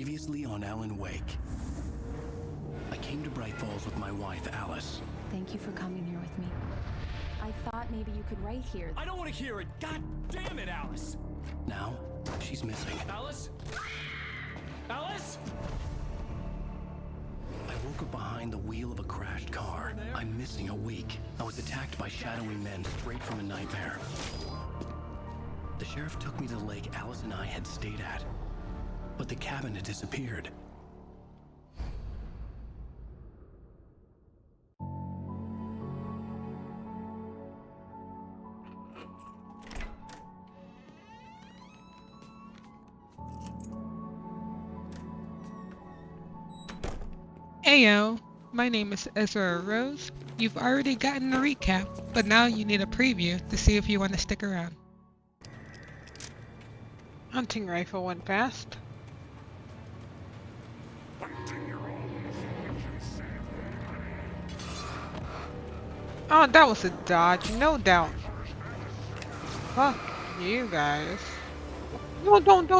Previously on Alan Wake. I came to Bright Falls with my wife, Alice. Thank you for coming here with me. I thought maybe you could write here. I don't want to hear it! God damn it, Alice! Now, she's missing. Alice? Alice? I woke up behind the wheel of a crashed car. I'm missing a week. I was attacked by shadowy men straight from a nightmare. The sheriff took me to the lake Alice and I had stayed at. But the cabin had disappeared. Heyo, my name is Ezra Rose. You've already gotten a recap, but now you need a preview to see if you want to stick around. Hunting rifle went fast. Oh, that was a dodge, no doubt. Fuck you guys. No, don't.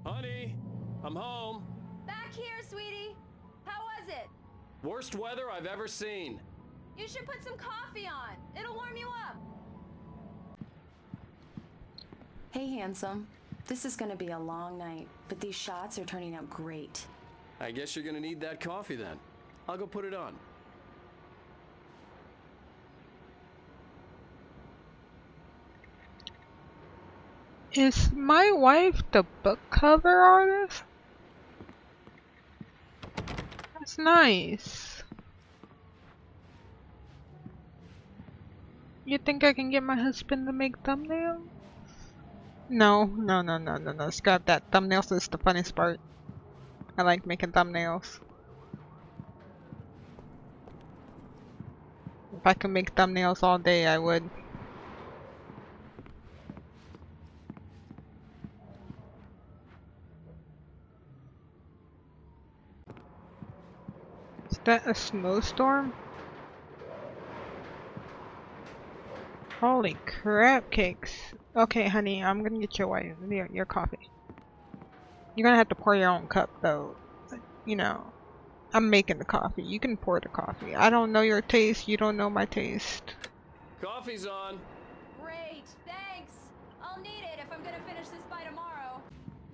Honey, I'm home. Back here, sweetie. How was it? Worst weather I've ever seen. You should put some coffee on. It'll warm you up. Hey, handsome. This is gonna be a long night, but these shots are turning out great. I guess you're gonna need that coffee then. I'll go put it on. Is my wife the book cover artist? That's nice. You think I can get my husband to make thumbnails? No. Scrap that. Thumbnails is the funniest part. I like making thumbnails. If I could make thumbnails all day, I would. Is that a snowstorm? Holy crap cakes. Okay, honey, I'm gonna get your wife your coffee. You're gonna have to pour your own cup though. You know, I'm making the coffee. You can pour the coffee. I don't know your taste, you don't know my taste. Coffee's on. Great, thanks. I'll need it if I'm gonna finish this by tomorrow.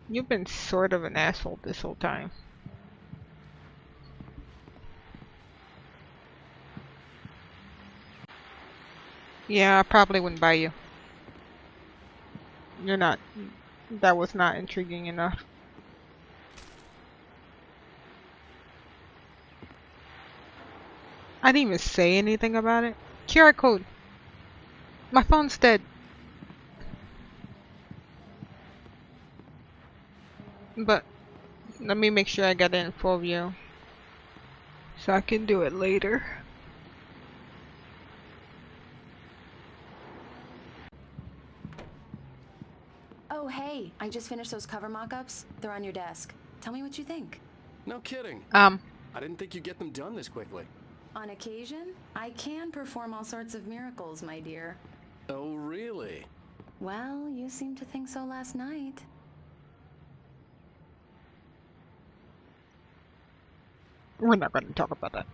You've been sort of an asshole this whole time. Yeah, I probably wouldn't buy you. You're not. That was not intriguing enough. I didn't even say anything about it. QR code. My phone's dead. But let me make sure I got it in full view, so I can do it later. Oh, hey, I just finished those cover mock-ups. They're on your desk. Tell me what you think. No kidding. Um, I didn't think you'd get them done this quickly. On occasion, I can perform all sorts of miracles, my dear. Oh, really? Well, you seemed to think so last night. we're not going to talk about that.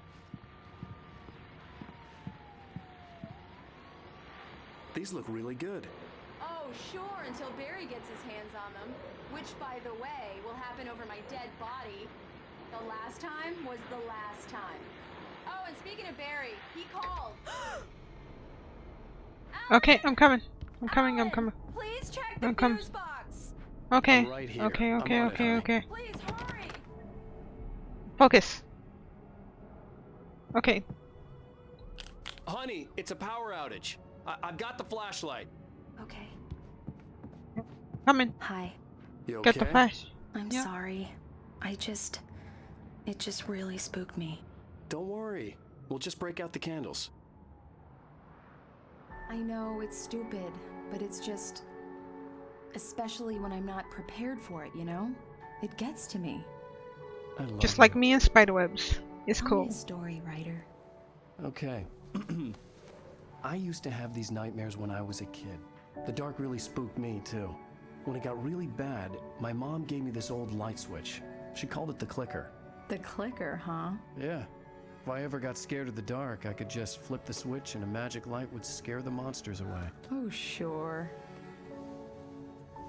These look really good. Oh, sure, until Barry gets his hands on them. Which, by the way, will happen over my dead body. The last time was the last time. Oh, and speaking of Barry, he called. Okay, I'm coming. Alan, please check the I'm coming. fuse box. Okay. I'm right here. Okay. I'm on it, honey. Okay. Please hurry. Focus. Okay. Honey, it's a power outage. I've got the flashlight. Okay. Coming. Hi. You okay? Get the flash. I'm Yeah. sorry. It just really spooked me. Don't worry. We'll just break out the candles. I know it's stupid, but it's just... especially when I'm not prepared for it, you know? It gets to me. I love Just you. like me and spiderwebs. It's Tell cool. me a story, writer. Okay. I used to have these nightmares when I was a kid. The dark really spooked me, too. When it got really bad, my mom gave me this old light switch. She called it the clicker. The clicker, huh? Yeah. If I ever got scared of the dark, I could just flip the switch and a magic light would scare the monsters away. Oh, sure.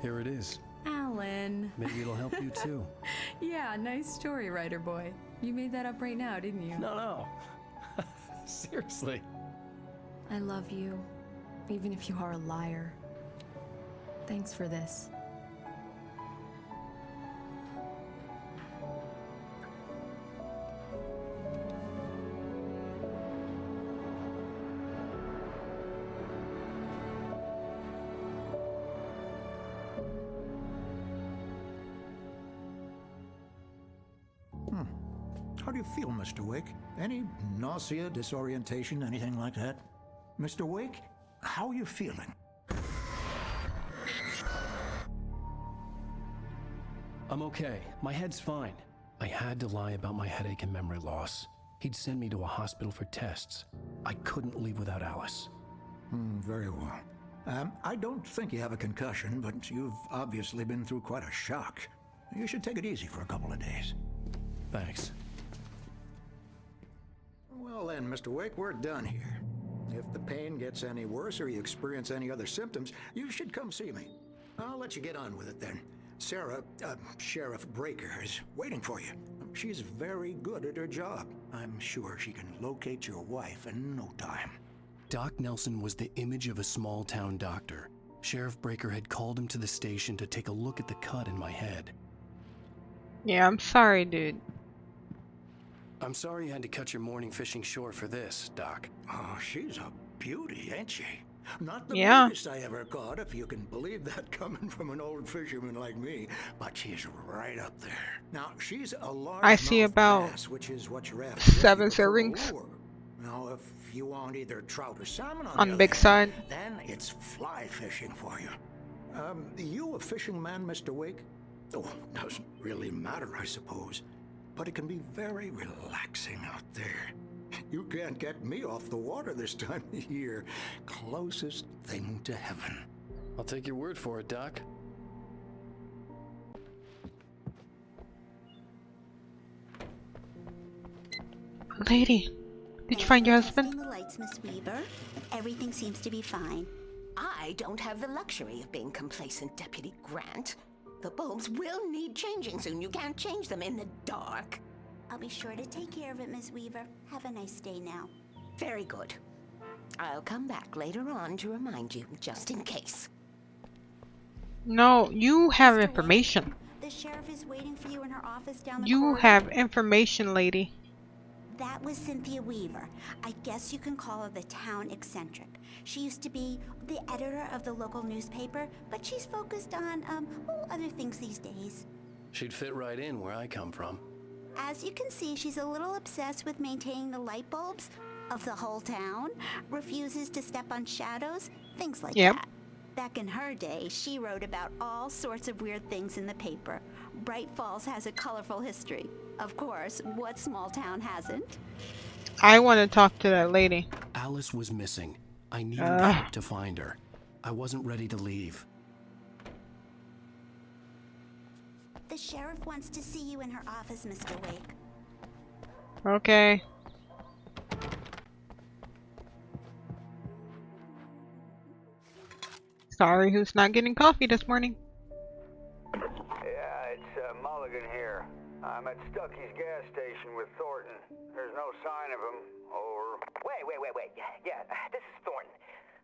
Here it is. Alan. Maybe it'll help you too. Yeah, nice story, writer boy. You made that up right now, didn't you? No. Seriously. I love you, even if you are a liar. Thanks for this. How do you feel, Mr. Wake? Any nausea, disorientation, anything like that? Mr. Wake, how are you feeling? I'm okay. My head's fine. I had to lie about my headache and memory loss. He'd send me to a hospital for tests. I couldn't leave without Alice. Very well. I don't think you have a concussion, but you've obviously been through quite a shock. You should take it easy for a couple of days. Thanks. Well then, Mr. Wake, we're done here. If the pain gets any worse or you experience any other symptoms, you should come see me. I'll let you get on with it then. Sarah, Sheriff Breaker, is waiting for you. She's very good at her job. I'm sure she can locate your wife in no time. Doc Nelson was the image of a small-town doctor. Sheriff Breaker had called him to the station to take a look at the cut in my head. Yeah, I'm sorry, dude. I'm sorry you had to cut your morning fishing short for this, Doc. Oh, she's a beauty, ain't she? Not the Yeah. biggest I ever caught, if you can believe that coming from an old fisherman like me, but she's right up there. Now, she's a large I see about bass, which is what you're after. 7 servings. Now, if you want either trout or salmon On the the big other side. hand, then it's fly fishing for you. You a fishing man, Mr. Wake? Oh, doesn't really matter, I suppose. But it can be very relaxing out there. You can't get me off the water this time of year. Closest thing to heaven. I'll take your word for it, Doc. Lady, did you find your husband? The lights, Miss Weaver. Everything seems to be fine. I don't have the luxury of being complacent, Deputy Grant. The bulbs will need changing soon. You can't change them in the dark. I'll be sure to take care of it, Miss Weaver. Have a nice day now. Very good. I'll come back later on to remind you, just in case. No, you have Mr. information. Wake, the sheriff is waiting for you in her office down the You corridor. have information, lady. That was Cynthia Weaver. I guess you can call her the town eccentric. She used to be the editor of the local newspaper, but she's focused on, other things these days. She'd fit right in where I come from. As you can see, she's a little obsessed with maintaining the light bulbs of the whole town, refuses to step on shadows, things like Yep. that. Back in her day, she wrote about all sorts of weird things in the paper. Bright Falls has a colorful history. Of course, what small town hasn't? I want to talk to that lady. Alice was missing. I needed help to find her. I wasn't ready to leave. The sheriff wants to see you in her office, Mr. Wake. Okay. Sorry, who's not getting coffee this morning? Yeah, it's Mulligan here. I'm at Stucky's gas station with Thornton. There's no sign of him. Over. Wait. Yeah, this is Thornton.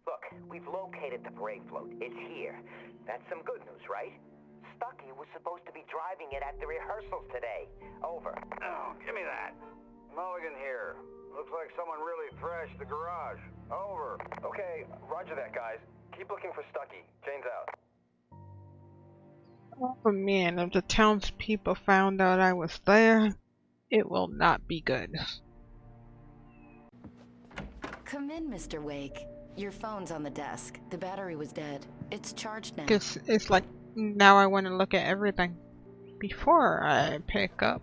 Look, we've located the parade float. It's here. That's some good news, right? Stucky was supposed to be driving it at the rehearsals today. Over. Oh, give me that. Mulligan here. Looks like someone really thrashed the garage. Over. Okay, roger that, guys. Keep looking for Stucky. Jane's out. Oh man, if the townspeople found out I was there, it will not be good. Come in, Mr. Wake. Your phone's on the desk. The battery was dead. It's charged now. Cause it's like, now I want to look at everything before I pick up.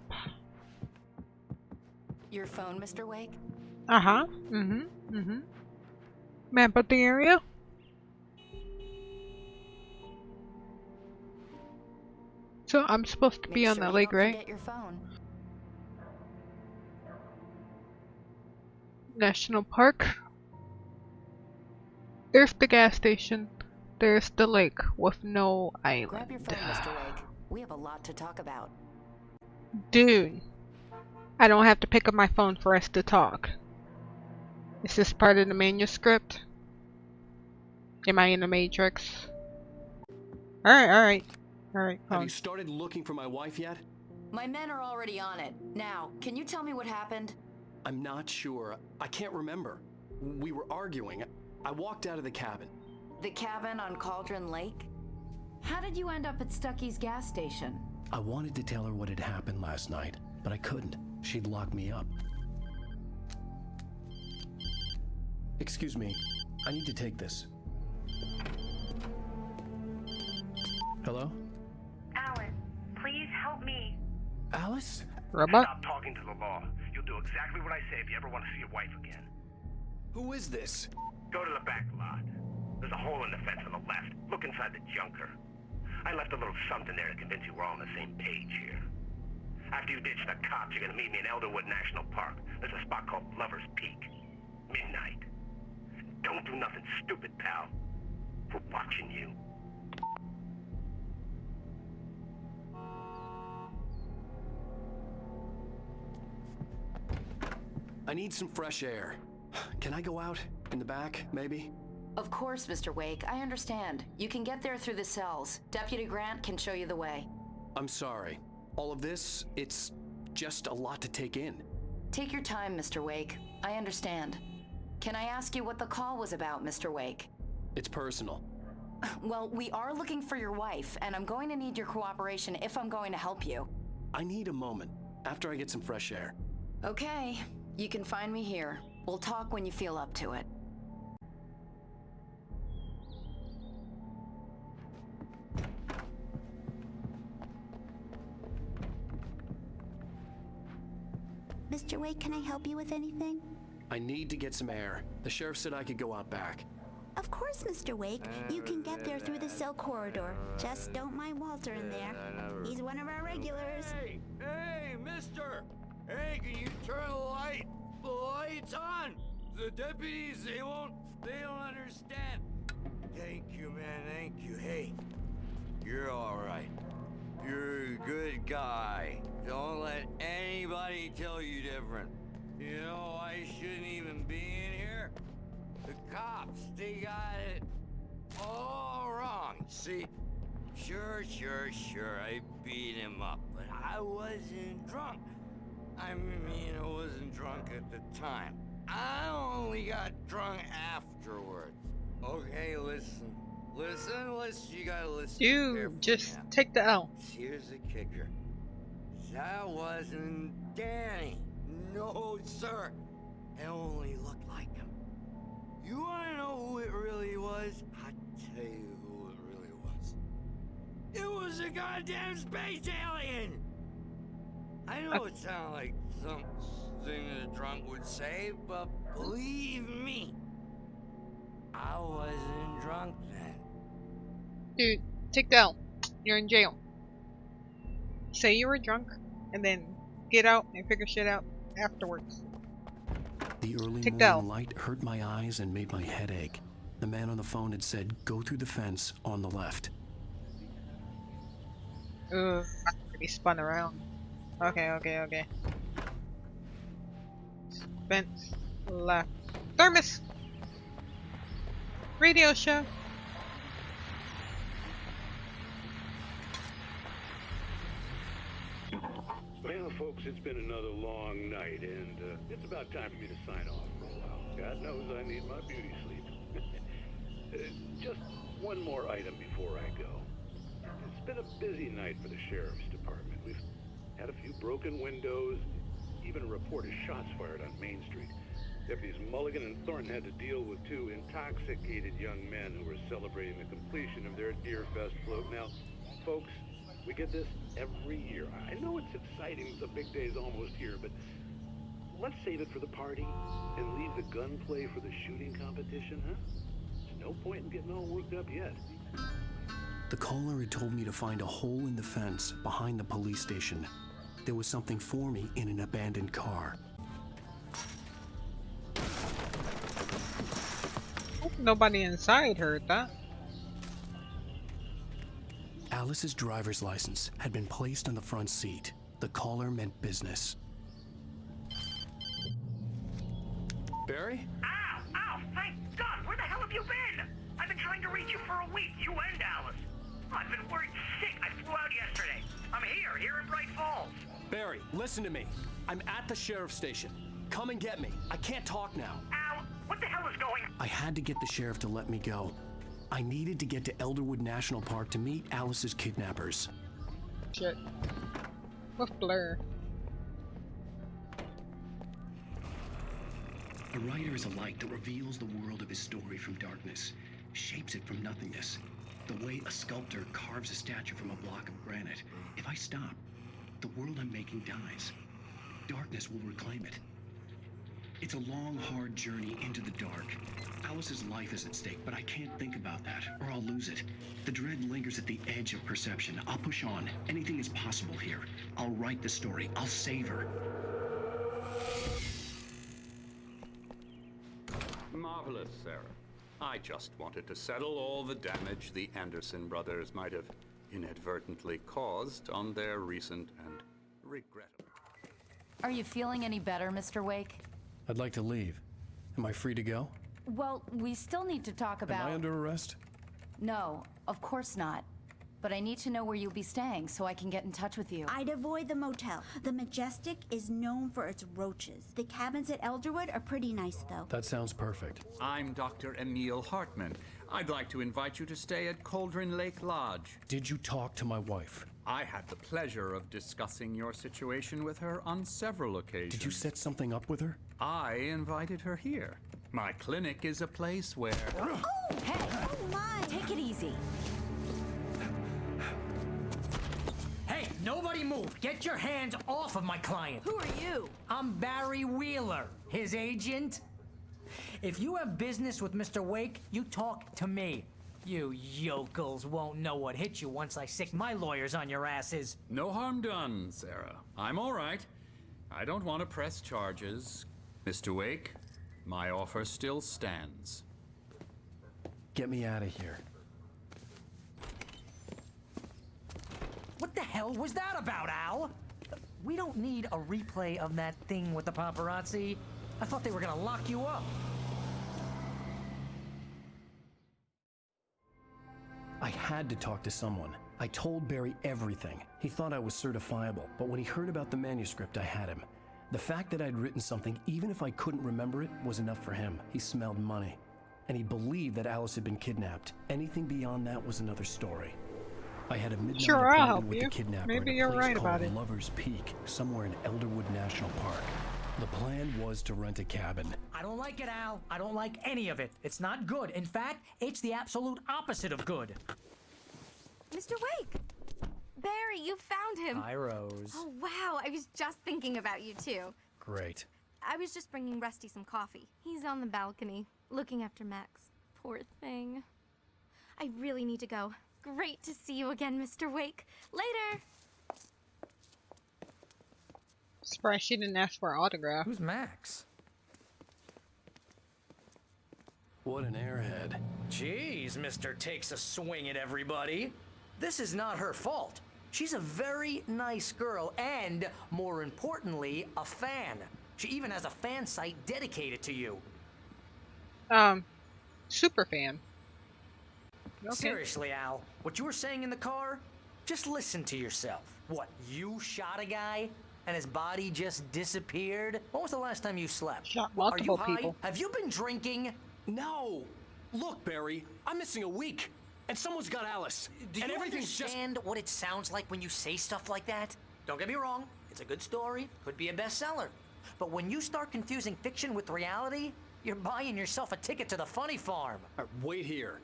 Your phone, Mr. Wake? Uh-huh. Map of the area? So I'm supposed to be on that lake, right? Forget your phone. National Park. There's the gas station. There's the lake with no island. Grab your phone, Mr. Wake. We have a lot to talk about. Dude, I don't have to pick up my phone for us to talk. Is this part of the manuscript? Am I in the Matrix? Alright. Have you started looking for my wife yet? My men are already on it. Now, can you tell me what happened? I'm not sure. I can't remember. We were arguing. I walked out of the cabin. The cabin on Cauldron Lake? How did you end up at Stucky's gas station? I wanted to tell her what had happened last night, but I couldn't. She'd lock me up. Excuse me. I need to take this. Hello? Alice, please help me. Alice? Robot? Stop talking to the law. You'll do exactly what I say if you ever want to see your wife again. Who is this? Go to the back lot. There's a hole in the fence on the left. Look inside the junker. I left a little something there to convince you we're all on the same page here. After you ditch the cops, you're gonna meet me in Elderwood National Park. There's a spot called Lover's Peak. Midnight. Don't do nothing stupid, pal. We're watching you. I need some fresh air. Can I go out? In the back, maybe? Of course, Mr. Wake. I understand. You can get there through the cells. Deputy Grant can show you the way. I'm sorry. All of this, it's just a lot to take in. Take your time, Mr. Wake. I understand. Can I ask you what the call was about, Mr. Wake? It's personal. Well, we are looking for your wife, and I'm going to need your cooperation if I'm going to help you. I need a moment, after I get some fresh air. Okay. You can find me here. We'll talk when you feel up to it. Mr. Wake, can I help you with anything? I need to get some air. The sheriff said I could go out back. Of course, Mr. Wake. You can get there through the cell corridor. Just don't mind Walter in there. He's one of our regulars. Hey, mister! Hey, can you turn the light? The light's on! The deputies, they don't understand. Thank you, man, thank you. Hey, you're alright. You're a good guy. Don't let anybody tell you different. You know, I shouldn't even be in here. The cops, they got it all wrong. See, sure, I beat him up, but I wasn't drunk. I mean, I wasn't drunk at the time. I only got drunk afterward. Okay, listen, you gotta listen. Dude, just take the L. Here's the kicker. That wasn't Danny. No, sir. It only looked like him. You wanna know who it really was? I'll tell you who it really was. It was a goddamn space alien! I know it sounds like something a drunk would say, but believe me, I wasn't drunk then. Dude, take the L. You're in jail. Say you were drunk, and then get out and figure shit out afterwards. The early Take the L. morning light hurt my eyes and made my head ache. The man on the phone had said, go through the fence on the left. Ugh, I'm gonna be spun around. Okay. Fence left. Thermos! Radio show. Well, folks, it's been another long night, and it's about time for me to sign off for a while. God knows I need my beauty sleep. Just one more item before I go. It's been a busy night for the Sheriff's Department. We've had a few broken windows, even a report of shots fired on Main Street. Deputies Mulligan and Thornton had to deal with two intoxicated young men who were celebrating the completion of their Deerfest float. Now, folks, we get this every year. I know it's exciting, the big day's almost here, but let's save it for the party and leave the gunplay for the shooting competition, huh? There's no point in getting all worked up yet. The caller had told me to find a hole in the fence behind the police station. There was something for me in an abandoned car. Hope nobody inside heard that. Alice's driver's license had been placed on the front seat. The caller meant business. Barry? Ow! Ow! Thank God! Where the hell have you been? I've been trying to reach you for a week, you and Alice. I've been worried sick. I flew out yesterday. I'm here in Bright Falls. Barry, listen to me. I'm at the sheriff's station. Come and get me. I can't talk now. Al, what the hell is going on? I had to get the sheriff to let me go. I needed to get to Elderwood National Park to meet Alice's kidnappers. Shit. With Blur. A writer is a light that reveals the world of his story from darkness, shapes it from nothingness. The way a sculptor carves a statue from a block of granite. If I stop, the world I'm making dies. Darkness will reclaim it. It's a long, hard journey into the dark. Alice's life is at stake, but I can't think about that, or I'll lose it. The dread lingers at the edge of perception. I'll push on. Anything is possible here. I'll write the story. I'll save her. Marvelous, Sarah. I just wanted to settle all the damage the Anderson brothers might have inadvertently caused on their recent and regrettable. Are you feeling any better, Mr. Wake? I'd like to leave. Am I free to go? Well, we still need to talk about... Am I under arrest? No, of course not. But I need to know where you'll be staying so I can get in touch with you. I'd avoid the motel. The Majestic is known for its roaches. The cabins at Elderwood are pretty nice, though. That sounds perfect. I'm Dr. Emil Hartman. I'd like to invite you to stay at Cauldron Lake Lodge. Did you talk to my wife? I had the pleasure of discussing your situation with her on several occasions. Did you set something up with her? I invited her here. My clinic is a place where... Oh, hey! Oh, my! Take it easy. Hey, nobody move! Get your hands off of my client! Who are you? I'm Barry Wheeler, his agent. If you have business with Mr. Wake, you talk to me. You yokels won't know what hit you once I sick my lawyers on your asses. No harm done, Sarah. I'm all right. I don't want to press charges. Mr. Wake, my offer still stands. Get me out of here. What the hell was that about, Al? We don't need a replay of that thing with the paparazzi. I thought they were gonna lock you up. I had to talk to someone. I told Barry everything. He thought I was certifiable, but when he heard about the manuscript, I had him. The fact that I'd written something, even if I couldn't remember it, was enough for him. He smelled money. And he believed that Alice had been kidnapped. Anything beyond that was another story. I had a midnight appointment with the kidnapper Maybe at a you're place right called about it. Lover's Peak, somewhere in Elderwood National Park. The plan was to rent a cabin. I don't like it, Al. I don't like any of it. It's not good. In fact, it's the absolute opposite of good. Mr. Wake! Barry, you found him! Hi, Rose. Oh, wow. I was just thinking about you, too. Great. I was just bringing Rusty some coffee. He's on the balcony, looking after Max. Poor thing. I really need to go. Great to see you again, Mr. Wake. Later! Surprised she didn't ask for an autograph. Who's Max? What an airhead. Jeez, Mr. Takes a swing at everybody. This is not her fault. She's a very nice girl and, more importantly, a fan. She even has a fan site dedicated to you. Super fan. Okay. Seriously, Al, what you were saying in the car? Just listen to yourself. What, you shot a guy and his body just disappeared? When was the last time you slept? Shot Are you multiple high? people. Have you been drinking? No! Look, Barry, I'm missing a week. And someone's got Alice. Do and you everything's understand what it sounds like when you say stuff like that? Don't get me wrong, it's a good story, could be a bestseller. But when you start confusing fiction with reality, you're buying yourself a ticket to the funny farm. Wait here.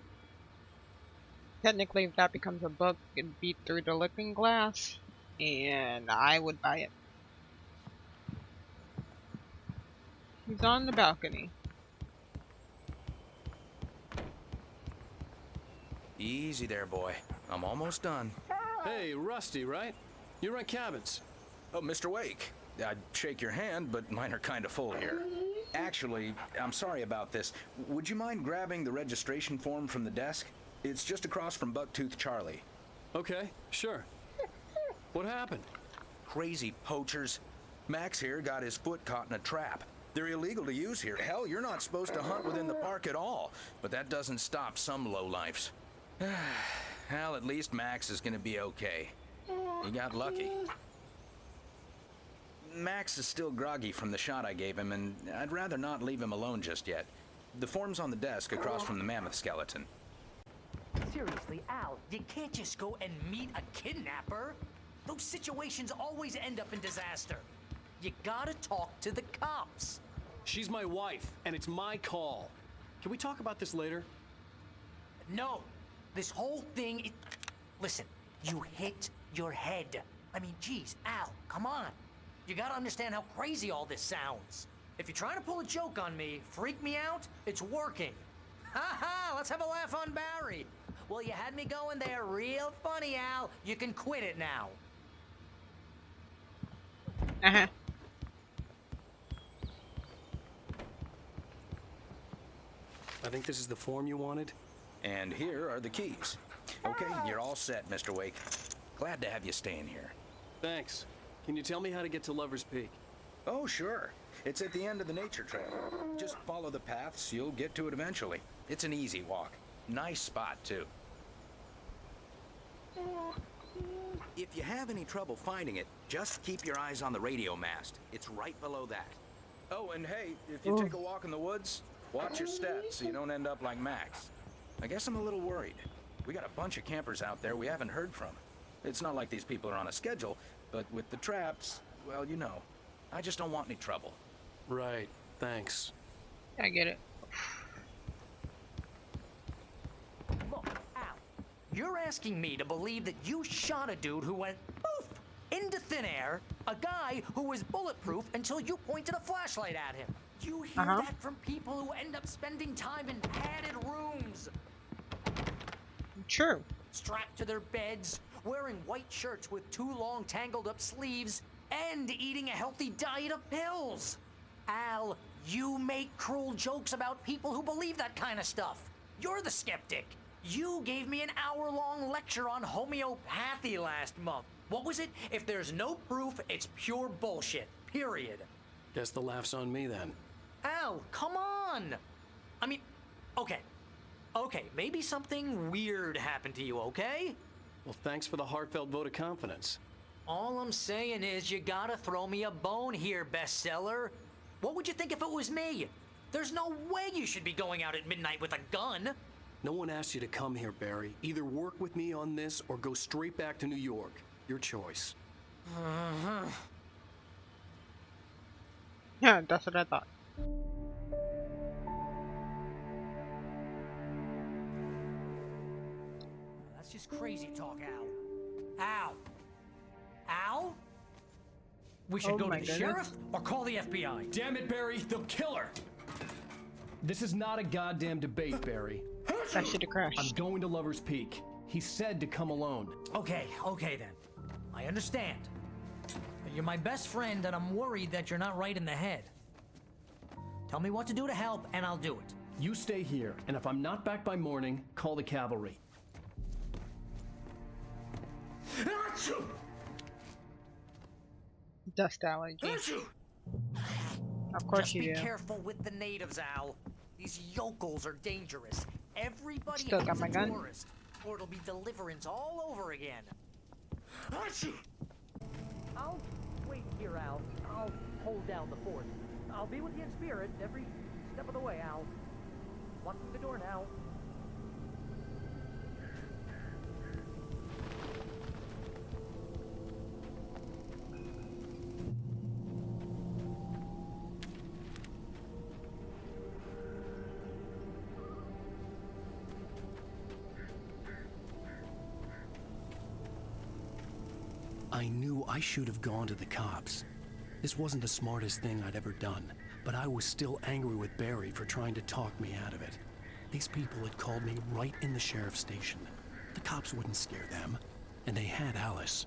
Technically, if that becomes a book, it can beat through the looking glass, and I would buy it. He's on the balcony. Easy there, boy. I'm almost done. Hey, Rusty, right? You rent cabins. Oh, Mr. Wake. I'd shake your hand, but mine are kind of full here. Actually, I'm sorry about this. Would you mind grabbing the registration form from the desk? It's just across from Bucktooth Charlie. Okay, sure. What happened? Crazy poachers. Max here got his foot caught in a trap. They're illegal to use here. Hell, you're not supposed to hunt within the park at all. But that doesn't stop some lowlifes. Well, at least Max is gonna be okay. He got lucky. Max is still groggy from the shot I gave him, and I'd rather not leave him alone just yet. The form's on the desk across from the mammoth skeleton. Seriously, Al, you can't just go and meet a kidnapper. Those situations always end up in disaster. You gotta talk to the cops. She's my wife, and it's my call. Can we talk about this later? No. This whole thing... Listen, you hit your head. I mean, geez, Al, come on. You gotta understand how crazy all this sounds. If you're trying to pull a joke on me, freak me out, it's working. Ha ha, let's have a laugh on Barry. Well, you had me going there real funny, Al. You can quit it now. Uh-huh. I think this is the form you wanted. And here are the keys. Okay, you're all set, Mr. Wake. Glad to have you staying here. Thanks. Can you tell me how to get to Lover's Peak? Oh, sure. It's at the end of the nature trail. Just follow the paths, you'll get to it eventually. It's an easy walk. Nice spot, too. If you have any trouble finding it, just keep your eyes on the radio mast. It's right below that. Oh, and hey, if you take a walk in the woods, watch your steps so you don't end up like Max. I guess I'm a little worried. We got a bunch of campers out there we haven't heard from. It's not like these people are on a schedule, but with the traps, well, you know. I just don't want any trouble. Right, thanks. I get it. Look, Al, you're asking me to believe that you shot a dude who went poof into thin air, a guy who was bulletproof until you pointed a flashlight at him. You hear that from people who end up spending time in padded rooms. True. Strapped to their beds, wearing white shirts with too long tangled up sleeves, and eating a healthy diet of pills. Al, you make cruel jokes about people who believe that kind of stuff. You're the skeptic. You gave me an hour-long lecture on homeopathy last month. What was it? If there's no proof, it's pure bullshit. Period. Guess the laugh's on me then. Al, come on! I mean, okay. Okay, maybe something weird happened to you, okay? Well, thanks for the heartfelt vote of confidence. All I'm saying is you gotta throw me a bone here, bestseller. What would you think if it was me? There's no way you should be going out at midnight with a gun. No one asked you to come here, Barry. Either work with me on this or go straight back to New York. Your choice. Yeah, that's what I thought. That's just crazy talk, Al. Al! Al? We should go to the sheriff or call the FBI. Damn it, Barry, they'll kill her! This is not a goddamn debate, Barry. I should have crashed. I'm going to Lover's Peak. He said to come alone. Okay then. I understand. You're my best friend, and I'm worried that you're not right in the head. Tell me what to do to help, and I'll do it. You stay here, and if I'm not back by morning, call the cavalry. Dust allergy. Of course you do. Just be careful with the natives, Al. These yokels are dangerous. Everybody Still got is my a gun. tourist, or it'll be deliverance all over again. I'll wait here, Al. I'll hold down the fort. I'll be with you in spirit every step of the way, Al. Walk through the door now. I knew I should have gone to the cops. This wasn't the smartest thing I'd ever done, but I was still angry with Barry for trying to talk me out of it. These people had called me right in the sheriff's station. The cops wouldn't scare them, and they had Alice.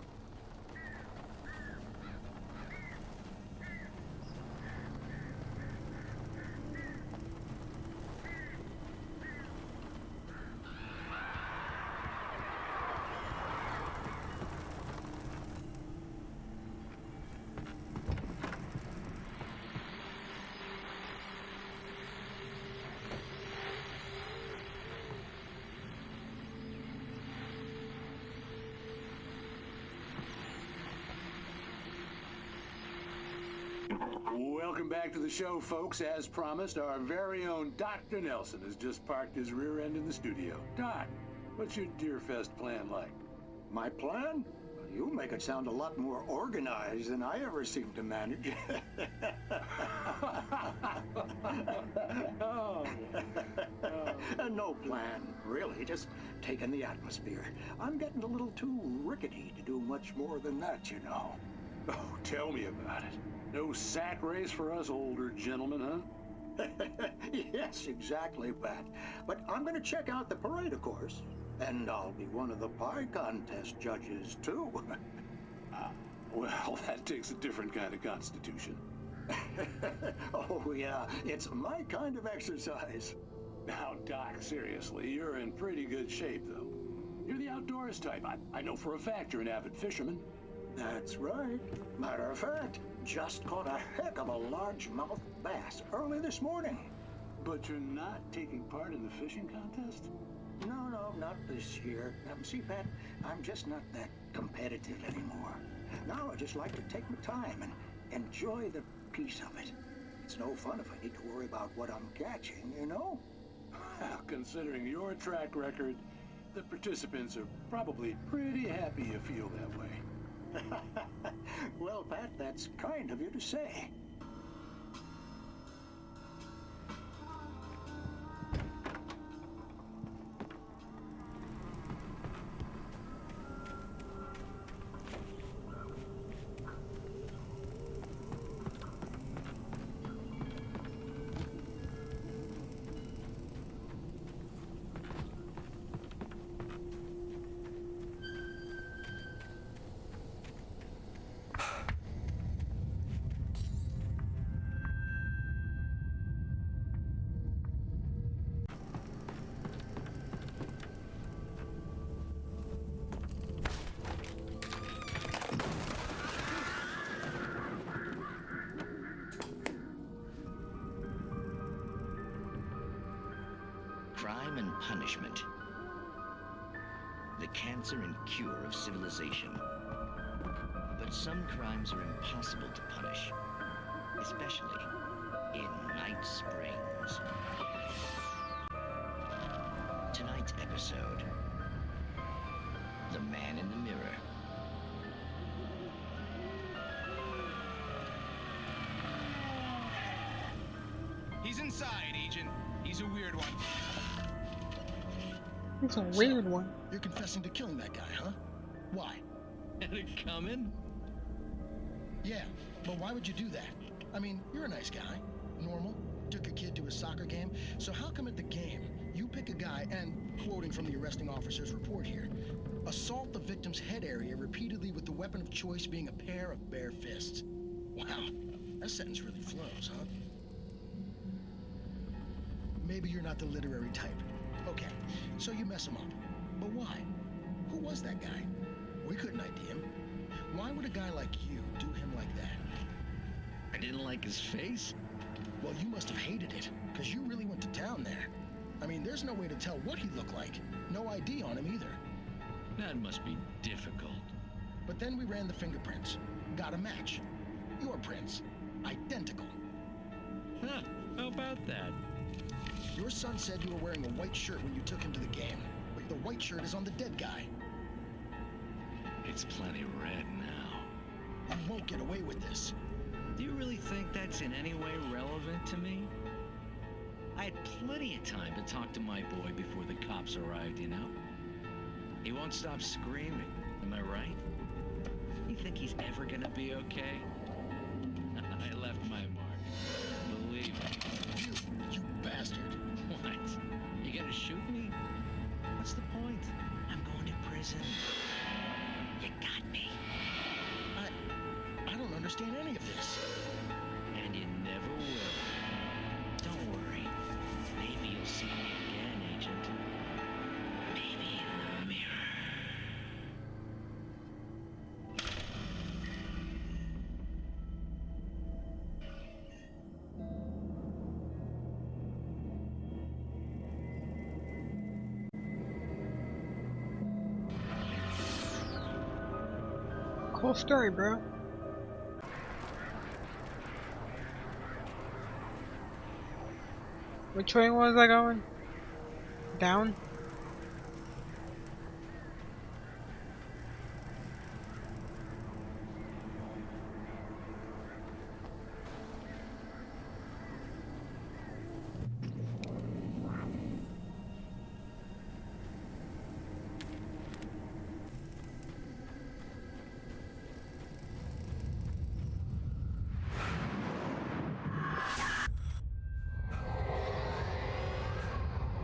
Welcome back to the show, folks. As promised, our very own Dr. Nelson has just parked his rear end in the studio. Doc, what's your Deerfest plan like? My plan? You make it sound a lot more organized than I ever seem to manage. No plan, really. Just taking the atmosphere. I'm getting a little too rickety to do much more than that, you know. Oh, tell me about it. No sack race for us older gentlemen, huh? Yes, exactly, Pat. But I'm going to check out the parade, of course. And I'll be one of the pie contest judges, too. Well, that takes a different kind of constitution. Oh, yeah. It's my kind of exercise. Now, Doc, seriously, you're in pretty good shape, though. You're the outdoors type. I know for a fact you're an avid fisherman. That's right. Matter of fact, just caught a heck of a largemouth bass early this morning. But you're not taking part in the fishing contest? No, not this year. See, Pat, I'm just not that competitive anymore. Now I just like to take my time and enjoy the peace of it. It's no fun if I need to worry about what I'm catching, you know? Well, considering your track record, the participants are probably pretty happy you feel that way. Well, Pat, that's kind of you to say. Crime and punishment. The cancer and cure of civilization. But some crimes are impossible to punish, especially in Night Springs. Tonight's episode, The Man in the Mirror. He's inside, Agent. He's a weird one. It's a weird one. You're confessing to killing that guy, huh? Why? Had it coming? Yeah, but why would you do that? I mean, you're a nice guy. Normal. Took your kid to a soccer game. So how come at the game, you pick a guy and, quoting from the arresting officer's report here, assault the victim's head area repeatedly with the weapon of choice being a pair of bare fists? Wow, that sentence really flows, huh? Maybe you're not the literary type. Okay, so you mess him up. But why? Who was that guy? We couldn't ID him. Why would a guy like you do him like that? I didn't like his face. Well, you must have hated it, because you really went to town there. I mean, there's no way to tell what he looked like. No ID on him either. That must be difficult. But then we ran the fingerprints. Got a match. Your prints. Identical. Huh, how about that? Your son said you were wearing a white shirt when you took him to the game, but the white shirt is on the dead guy. It's plenty red now. You won't get away with this. Do you really think that's in any way relevant to me? I had plenty of time to talk to my boy before the cops arrived, you know? He won't stop screaming, am I right? You think he's ever gonna be okay? I left my mark. Believe me. You bastard. What? You gonna shoot me? What's the point? I'm going prison. You got me. I don't understand any of this. And you never will. Don't worry. Maybe you'll see me again, Agent. Maybe in the mirror. Cool story, bro. Which way was I going? Down?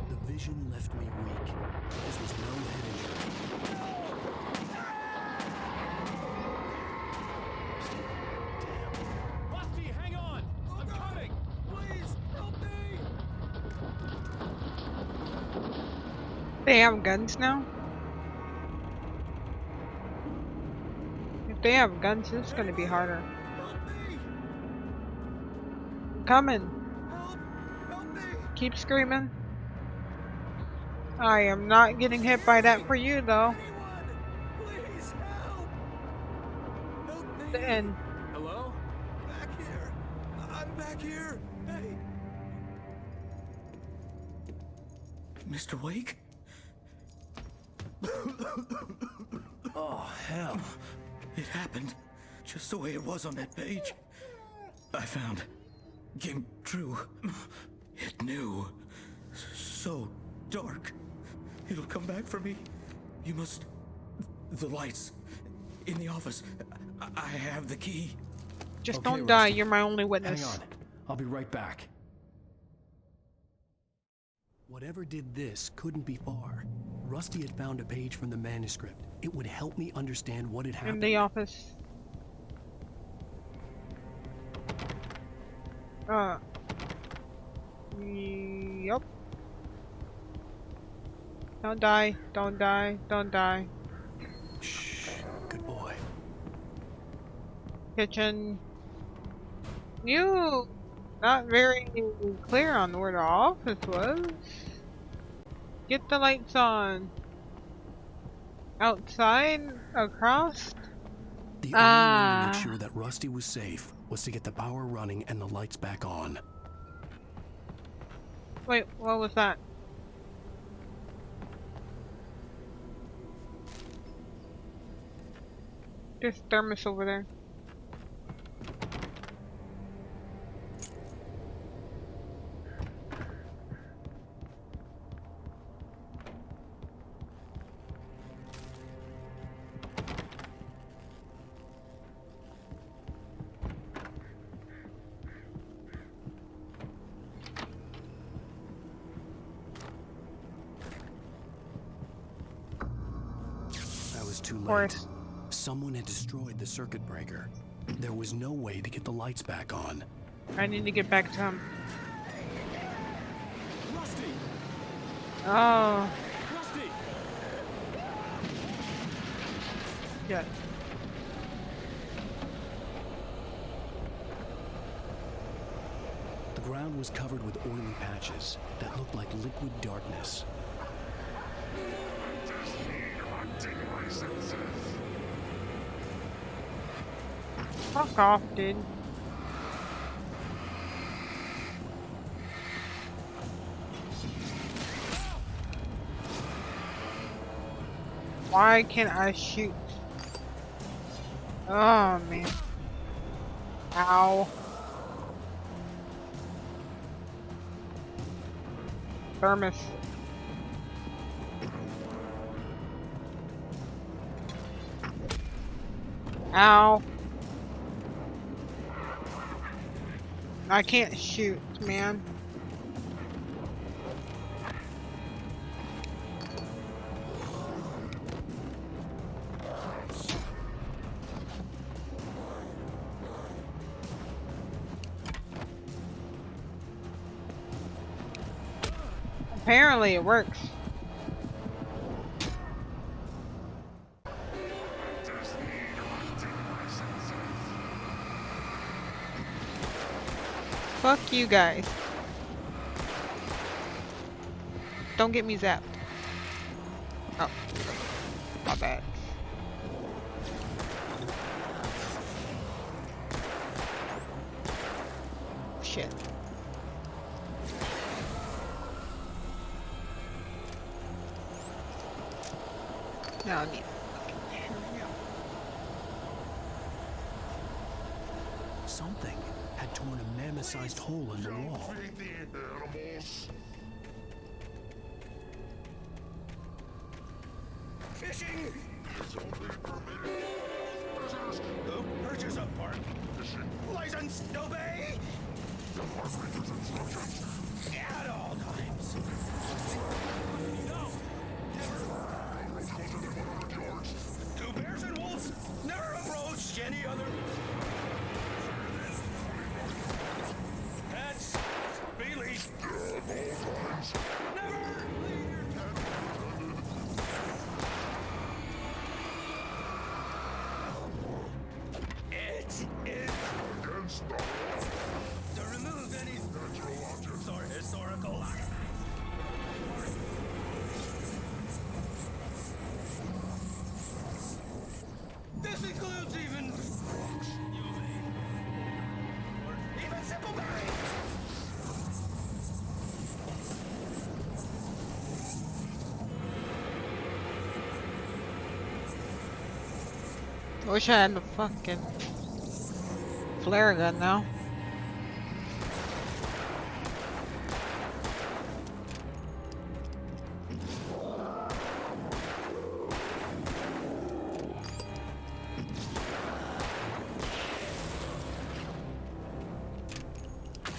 The vision left me weak. This was no head injury. Rusty, hang on! I'm coming! Please, help me! They have guns now? If they have guns, it's gonna be harder. I'm coming. Keep screaming. I am not getting hit by that for you, though. Please help! Help me! The end. Hello? Back here! I'm back here! Hey! Mr. Wake? Oh, hell. It happened just the way it was on that page. I found. Came true. It knew. So dark. It'll come back for me. You must... The lights. In the office. I have the key. Just Okay, don't die, Rusty. you're my only witness. Hang on. I'll be right back. Whatever did this couldn't be far. Rusty had found a page from the manuscript. It would help me understand what had In happened. the office. Yup. Don't die, don't die, don't die. Shh, good boy. Kitchen. You not very clear on where the office was. Get the lights on. Outside? Across? The only way to make sure that Rusty was safe was to get the power running and the lights back on. Wait, what was that? There's thermos over there. I was too late. Someone had destroyed the circuit breaker. There was no way to get the lights back on. I need to get back to him. Rusty! Oh. Rusty! Yeah. The ground was covered with oily patches that looked like liquid darkness. Fuck off, dude. Why can't I shoot? Oh man. Ow. Thermos. Ow. I can't shoot, man. Apparently it works. Fuck you guys. Don't get me zapped. Oh, my bad. Shit. Now I need. Something had torn a mammoth-sized hole in the wall. Fishing! The purchase of park. License, obey! At all times. No! To bears and wolves, never approach any other. Pets, be leashed. Never leave your pet. It is against the law to remove any natural objects or historical artifacts. This includes even simple berries. I wish I had the fucking flare gun now.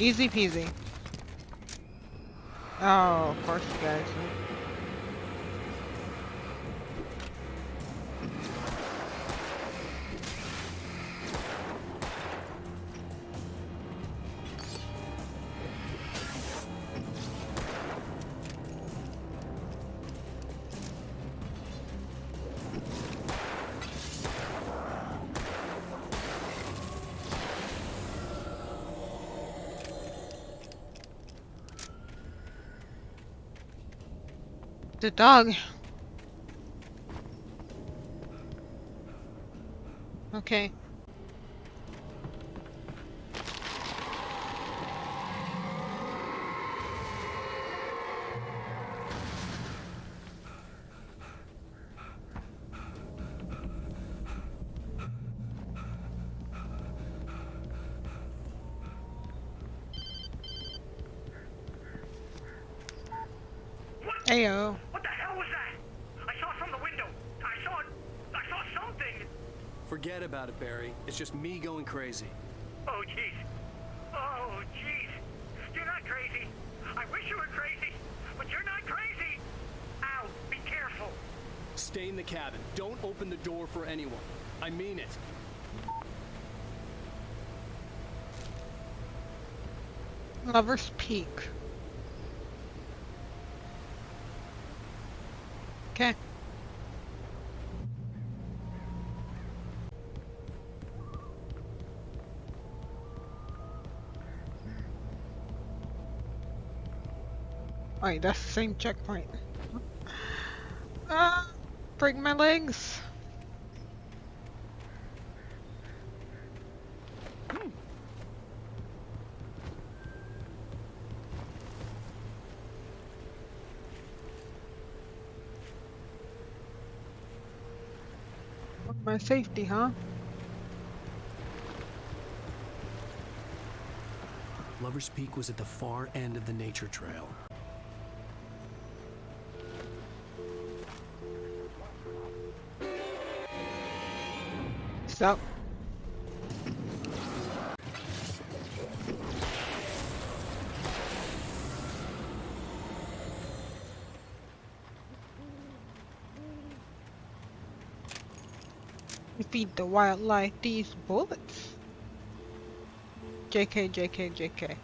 Easy peasy. Oh, of course you guys. The dog. Okay. Ayo. What the hell was that? I saw from the window. I saw something. Forget about it, Barry. It's just me going crazy. Oh, jeez. Oh, jeez. You're not crazy. I wish you were crazy, but you're not crazy. Ow, be careful. Stay in the cabin. Don't open the door for anyone. I mean it. Lover's Peak. Okay. Wait, that's the same checkpoint. Break my legs. My safety, huh? Lover's Peak was at the far end of the nature trail. So. Feed the wildlife these bullets. JK, JK, JK.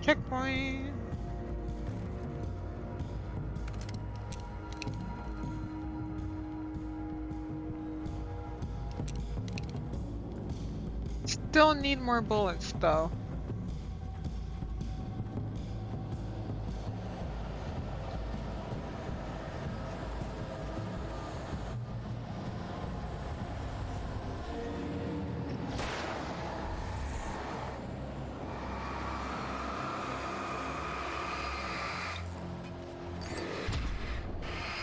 Checkpoint. Still need more bullets though.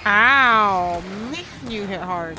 Ow! Man, you hit hard.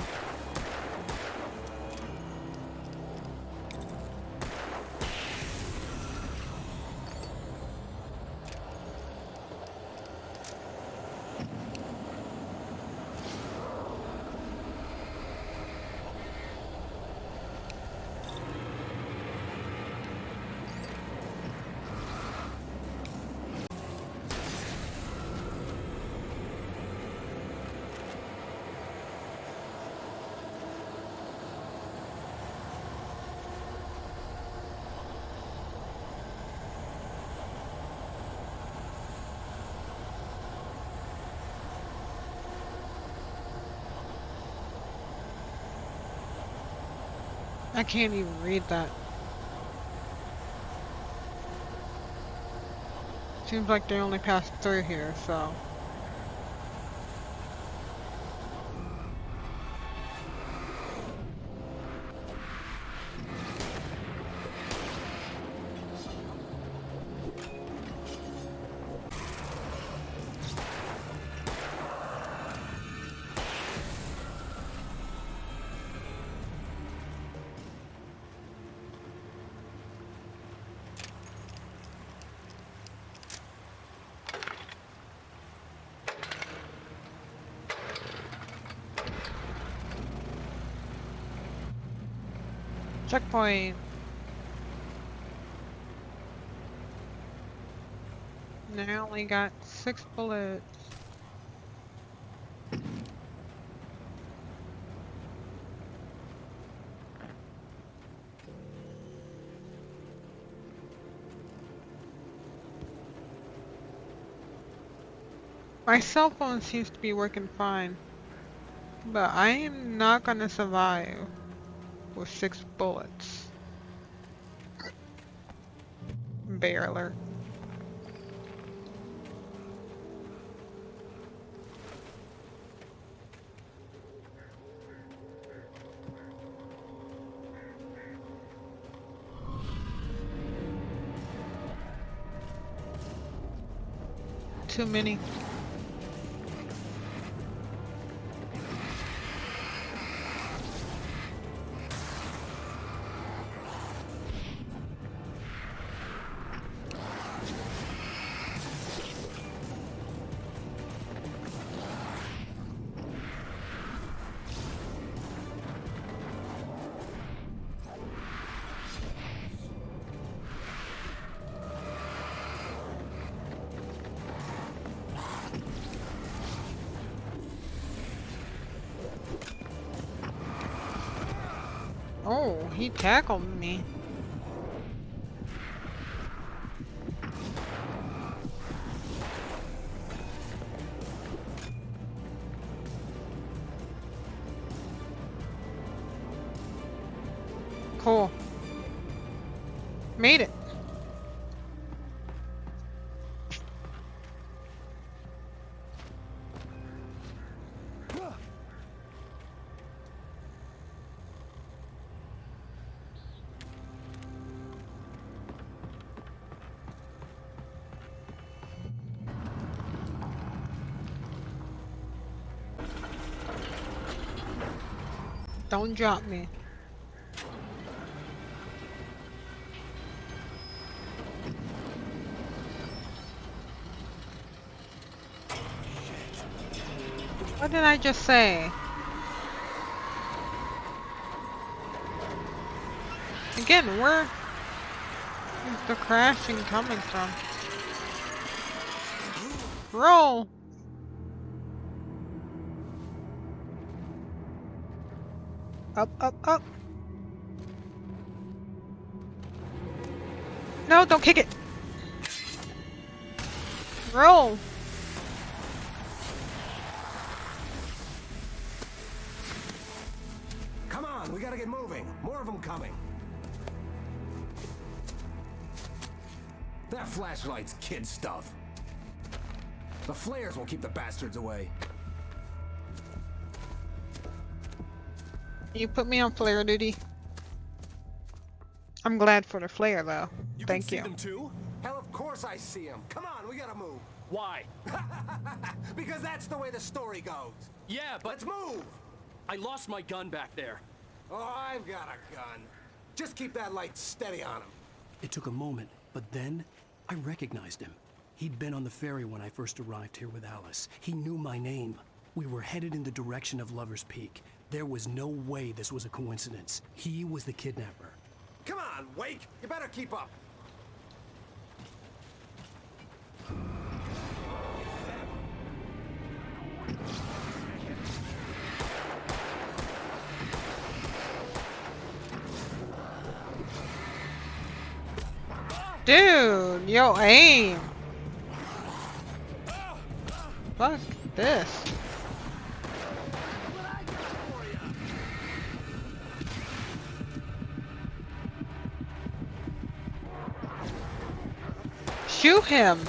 I can't even read that. Seems like they only passed through here, so. Checkpoint. And I only got 6 bullets. My cell phone seems to be working fine, but I am not gonna survive with 6 bullets. Barely. Too many. Oh, he tackled me. Cool. Made it. Don't drop me. What did I just say? Again, where is the crashing coming from? Roll! Up, up, up. No, don't kick it. Roll. Come on, we gotta get moving. More of them coming. That flashlight's kid stuff. The flares won't keep the bastards away. You put me on flare duty. I'm glad for the flare though. Thank you. See them too? Hell, of course I see them. Come on, we gotta move. Why? Because that's the way the story goes. Yeah, but... Let's move! I lost my gun back there. Oh, I've got a gun. Just keep that light steady on him. It took a moment, but then I recognized him. He'd been on the ferry when I first arrived here with Alice. He knew my name. We were headed in the direction of Lover's Peak. There was no way this was a coincidence. He was the kidnapper. Come on, Wake! You better keep up. Dude, yo, aim. Fuck this. Shoot him.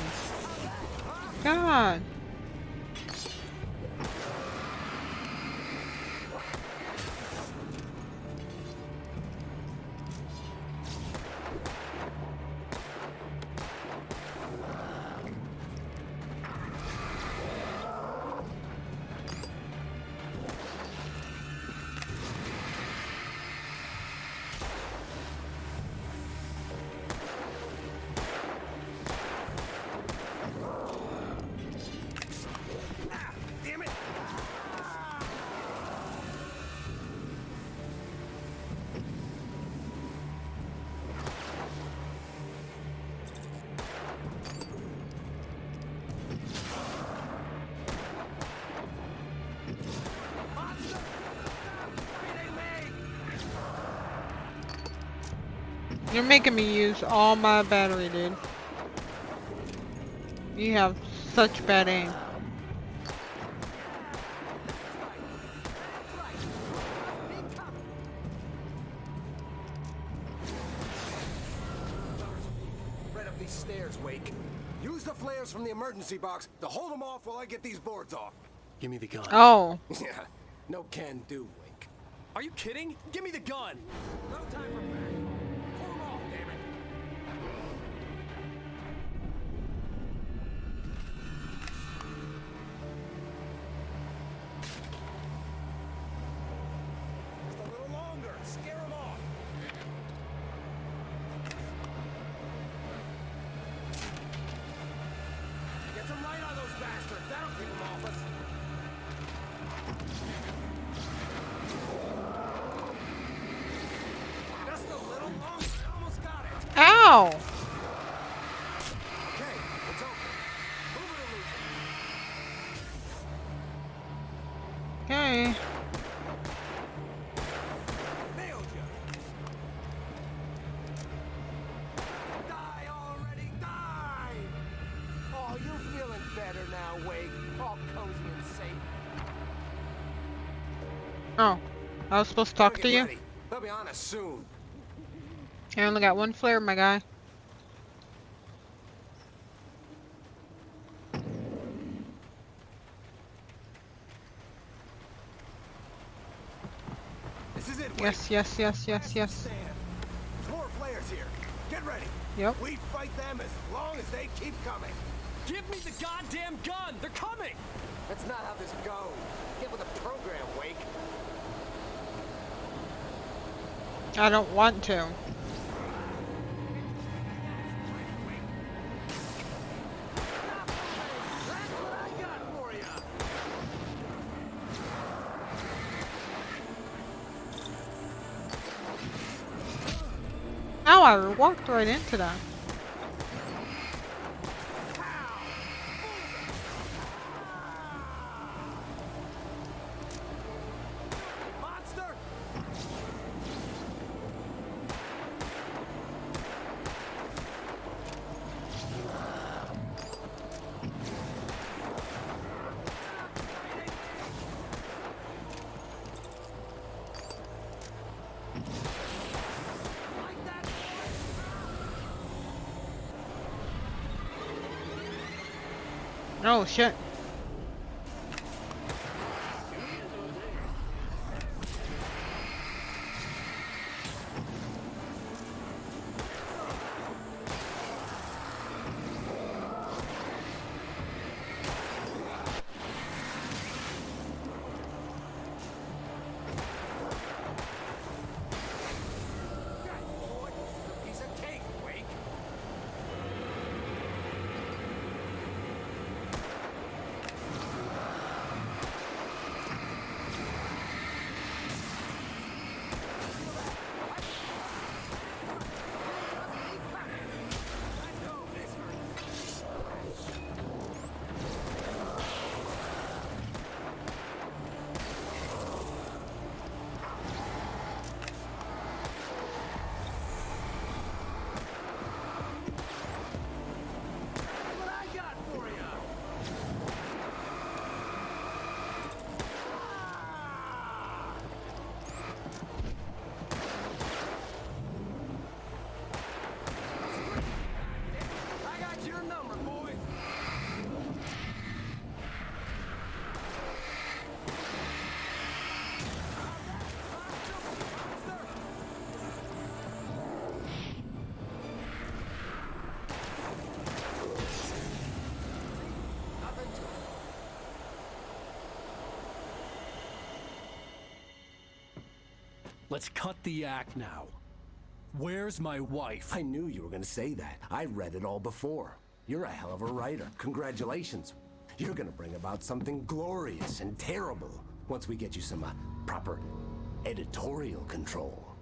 God. You're making me use all my battery, dude. You have such bad aim. Right up these stairs, Wake. Use the flares from the emergency box to hold them off while I get these boards off. Give me the gun. Oh. Yeah, no can do, Wake. Are you kidding? Give me the gun! No time for that. Pull them off, damn it. Just a little longer. Scare them off. Get some light on those bastards. That'll keep them off us. Just a little longer. Almost got it. Ow! Okay, it's open. Move it or lose it. Okay. Nailed you. Die already, die! Oh, you feeling better now, Wake? All cozy and safe. Oh. I was supposed to talk to you? Ready. They'll be on us soon. I only got one flare, my guy. This is it, Wake. Yes, yes, yes, yes, yes. Stand. There's more flares here. Get ready. Yep. We fight them as long as they keep coming. Give me the goddamn gun! They're coming! That's not how this goes. Get with the program, Wake. I don't want to. Ow, I walked right into that. Monster! Oh shit. Piece of cake, Wake. What I got for you? I got your number, boy. Let's cut the act now. Where's my wife? I knew you were gonna say that. I read it all before. You're a hell of a writer. Congratulations. You're gonna bring about something glorious and terrible once we get you some proper editorial control.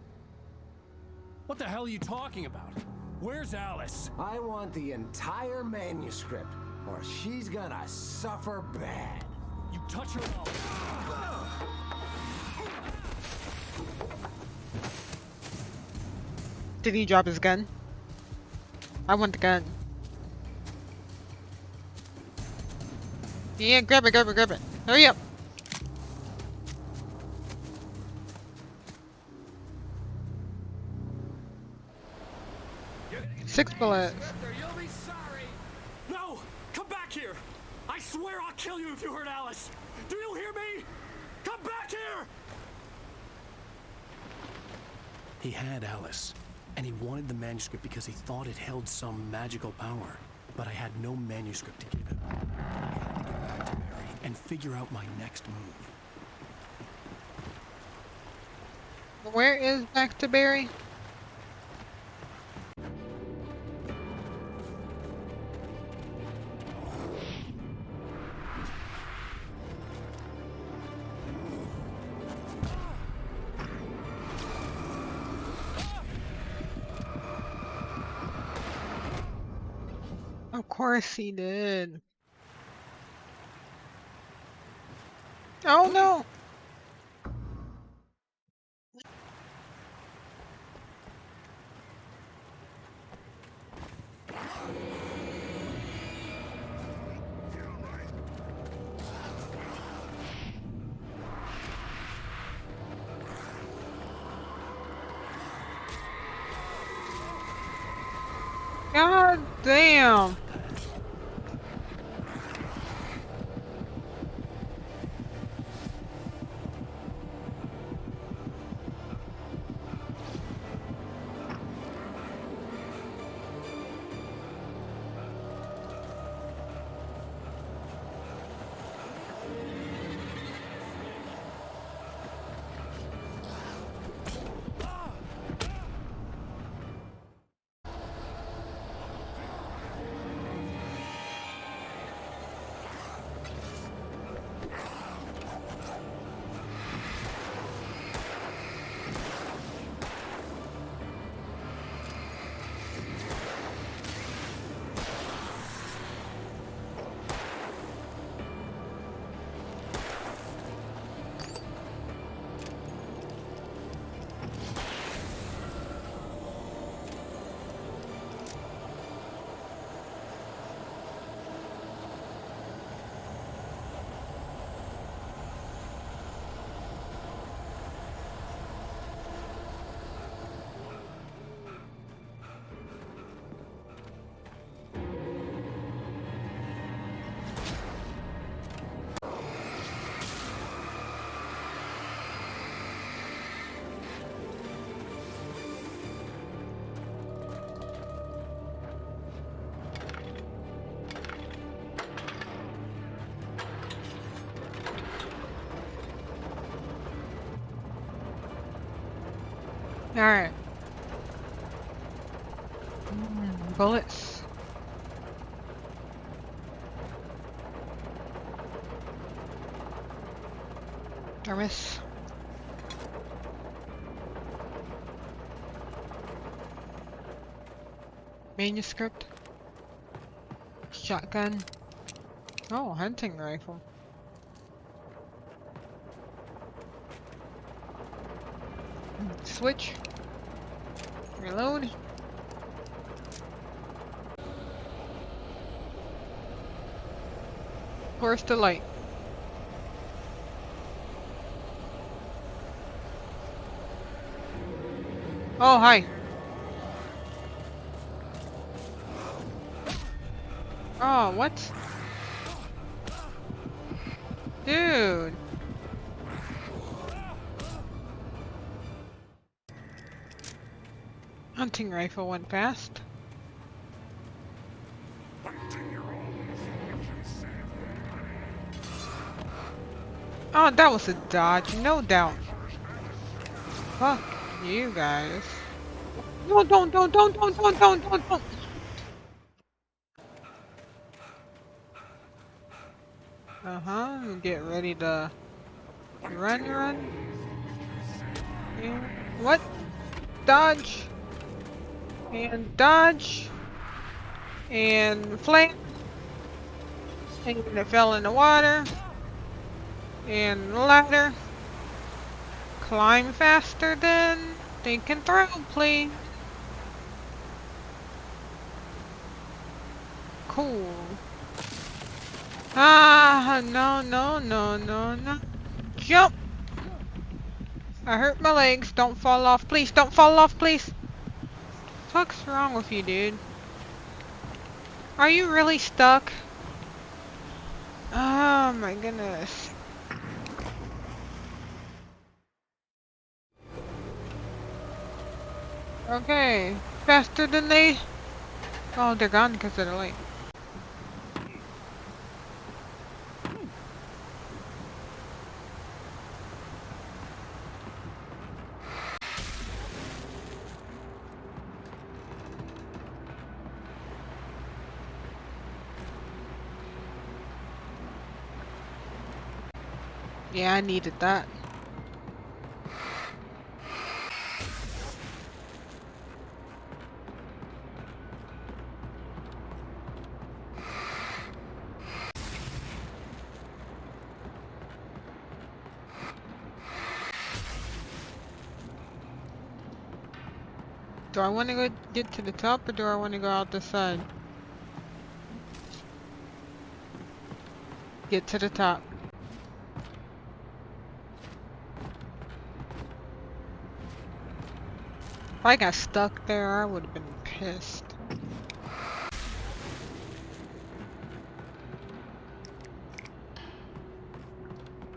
What the hell are you talking about? Where's Alice? I want the entire manuscript, or she's gonna suffer bad. You touch her and I'll... Did he drop his gun? I want the gun. Yeah, grab it, grab it, grab it. Hurry up. Six bullets. You'll be sorry. No! Come back here! I swear I'll kill you if you hurt Alice! Do you hear me? Come back here! He had Alice, and he wanted the manuscript because he thought it held some magical power. But I had no manuscript to give him. I had to get back to Mary and figure out my next move. Where is back to Barry? Of course he did. Oh no! God damn! Alright. Bullets. Thermos. Manuscript. Shotgun. Oh, hunting rifle. Switch. Reload. Where's the light? Oh, hi. Oh, what? Dude. Hunting rifle went fast. Oh, that was a dodge, no doubt. Fuck you guys. No, don't. Get ready to run. And what? Dodge. And dodge. And flame. And it fell in the water. And ladder. Climb faster than thinking through, please. Cool. Ah, no. Jump! I hurt my legs. Don't fall off, please. Don't fall off, please. What's wrong with you, dude? Are you really stuck? Oh my goodness. Okay. Faster than they... Oh, they're gone because of the light. Yeah, I needed that. Do I want to go get to the top or do I want to go out the side? Get to the top. If I got stuck there, I would have been pissed.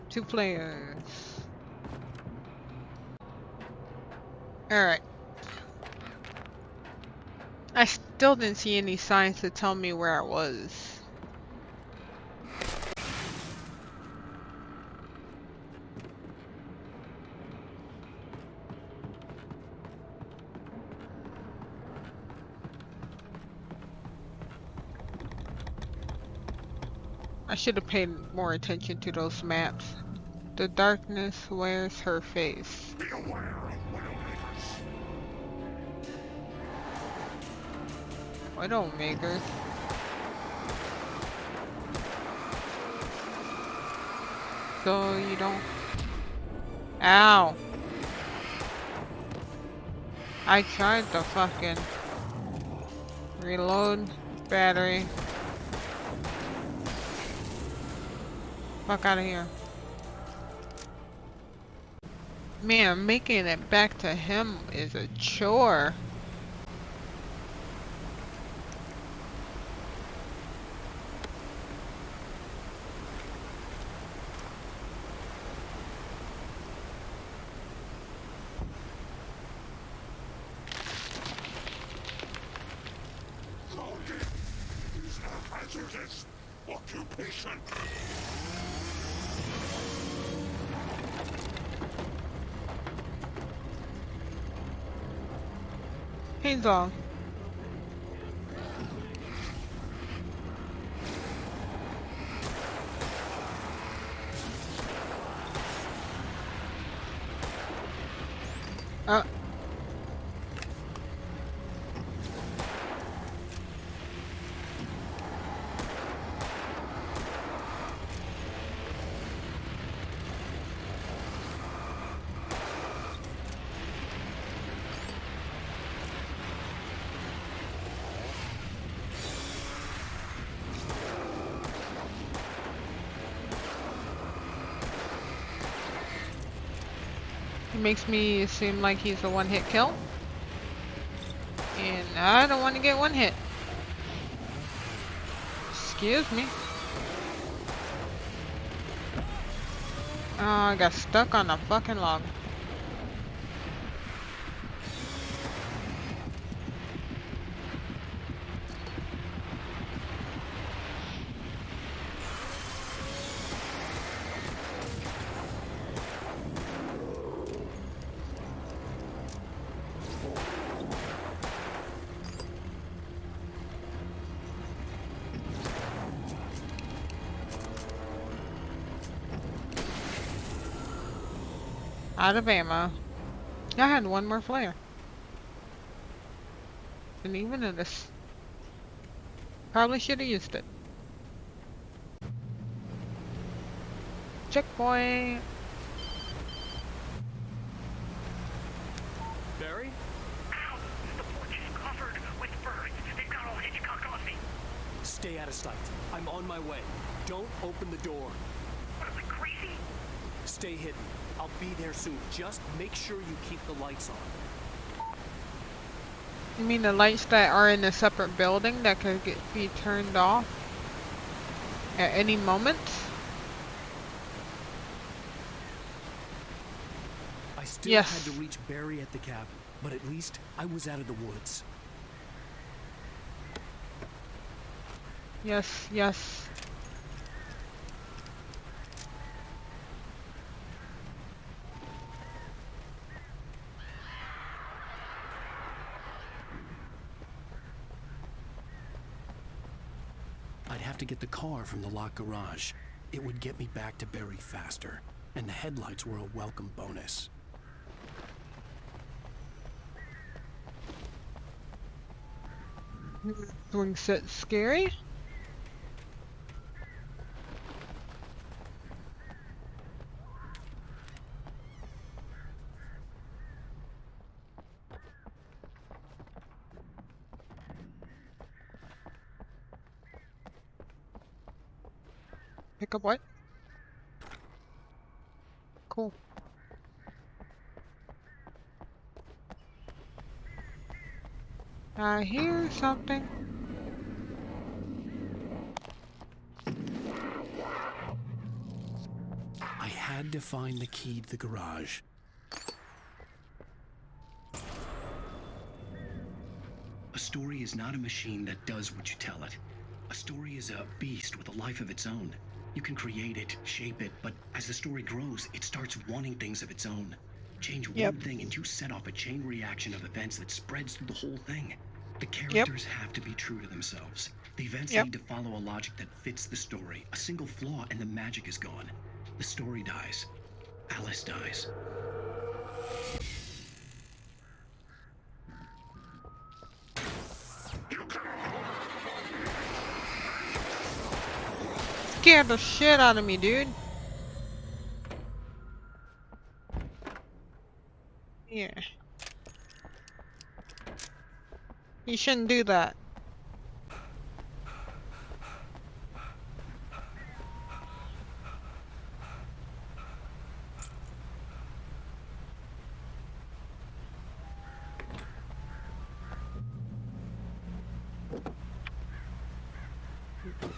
Two players. Alright. I still didn't see any signs to tell me where I was. I should have paid more attention to those maps. The darkness wears her face. Widowmakers. So you don't... Ow! I tried to fucking reload battery. Fuck out of here. Man, making it back to him is a chore. Occupation. Hazel. It makes me seem like he's a one-hit kill. And I don't want to get one hit. Excuse me. Oh, I got stuck on a fucking log. Out of ammo. I had one more flare. Didn't even notice. Probably should have used it. Checkpoint. Barry? Ow! The porch is covered with birds. They've got all Hitchcock on me. Stay out of sight. I'm on my way. Don't open the door. What, am I crazy? Stay hidden. I'll be there soon. Just make sure you keep the lights on. You mean the lights that are in a separate building that could be turned off at any moment? I still Yes. had to reach Barry at the cabin, but at least I was out of the woods. Yes, yes. I'd have to get the car from the locked garage. It would get me back to Barry faster, and the headlights were a welcome bonus. Swing set scary. Pick up what? Cool. I hear something. I had to find the key to the garage. A story is not a machine that does what you tell it. A story is a beast with a life of its own. You can create it, shape it, but as the story grows, it starts wanting things of its own. Change one thing and you set off a chain reaction of events that spreads through the whole thing. The characters have to be true to themselves. The events need to follow a logic that fits the story. A single flaw and the magic is gone. The story dies. Alice dies. Scared the shit out of me, dude. Yeah. You shouldn't do that.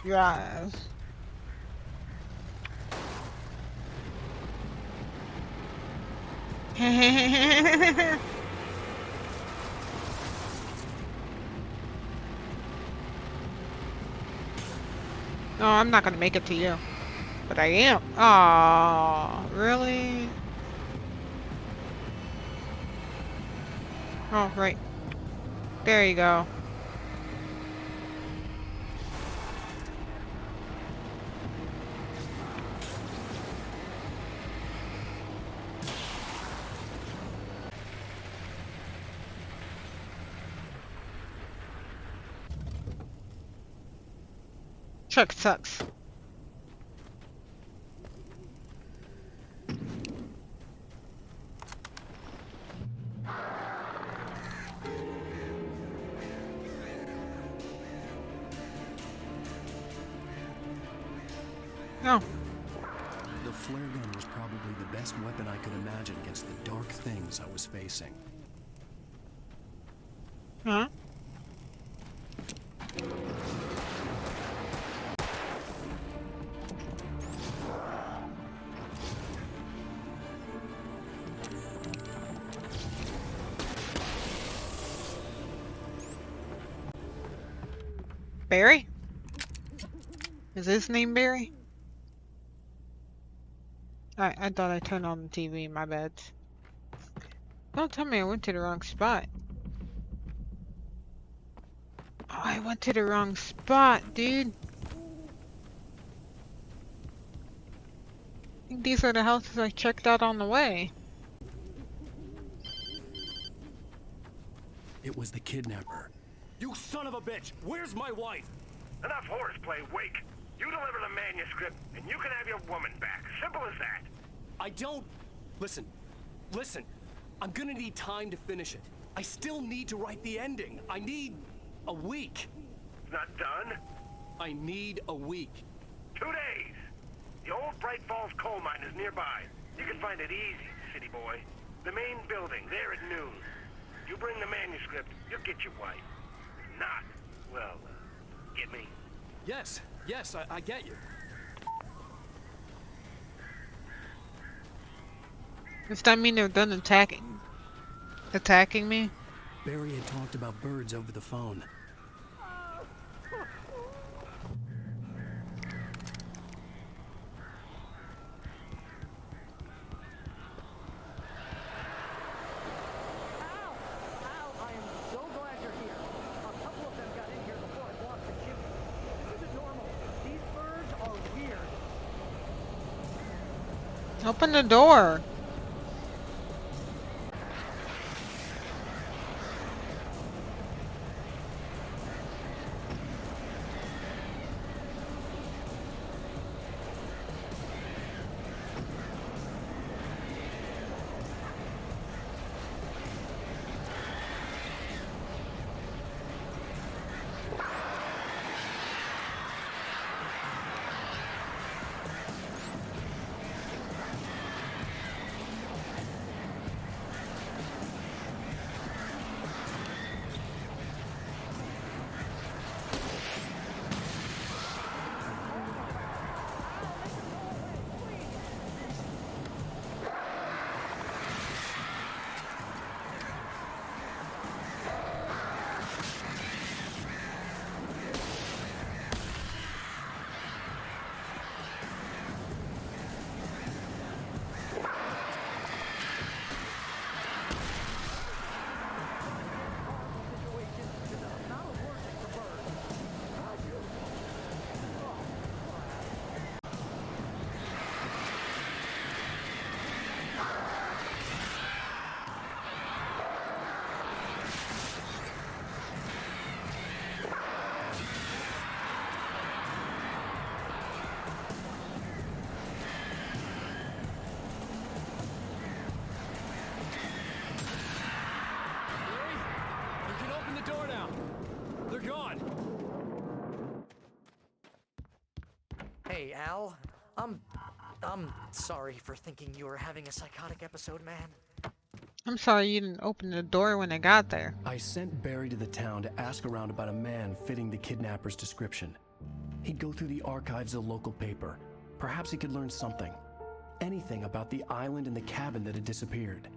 Yes. No, I'm not gonna make it to you. But I am. Aww, really? Oh, right. There you go. Truck sucks. No. The flare gun was probably the best weapon I could imagine against the dark things I was facing. Huh? Barry? Is his name Barry? I thought I turned on the TV, my bad. Don't tell me I went to the wrong spot. Oh, I went to the wrong spot, dude. I think these are the houses I checked out on the way. It was the kidnapper. You son of a bitch! Where's my wife? Enough horseplay, Wake. You deliver the manuscript, and you can have your woman back. Simple as that. I don't... Listen. I'm gonna need time to finish it. I still need to write the ending. I need... a week. Not done? I need a week. 2 days. The old Bright Falls coal mine is nearby. You can find it easy, city boy. The main building, there at noon. You bring the manuscript, you'll get your wife. If not, well, get me? Yes, I get you. Does that mean they're done attacking me? Barry had talked about birds over the phone. Open the door. Hey, Al. I'm sorry for thinking you were having a psychotic episode, man. I'm sorry you didn't open the door when I got there. I sent Barry to the town to ask around about a man fitting the kidnapper's description. He'd go through the archives of the local paper. Perhaps he could learn something. Anything about the island and the cabin that had disappeared.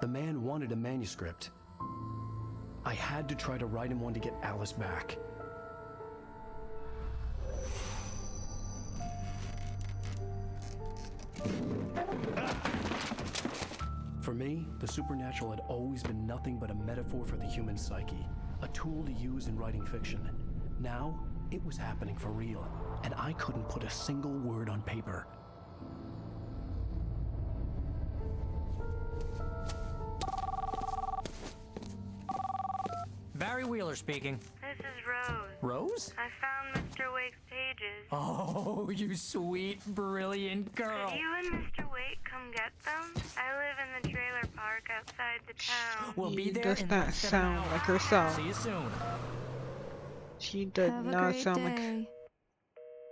The man wanted a manuscript. I had to try to write him one to get Alice back. For me, the supernatural had always been nothing but a metaphor for the human psyche, a tool to use in writing fiction. Now, it was happening for real, and I couldn't put a single word on paper. Barry Wheeler speaking. This is Rose. Rose? I found Mr. Wake's pages. Oh, you sweet, brilliant girl. Could you and Mr. Wake come get them? I live in the trailer park outside the town. We'll be She there does in not less than an sound hour. like herself. See you soon. She does Have a not great sound like. day.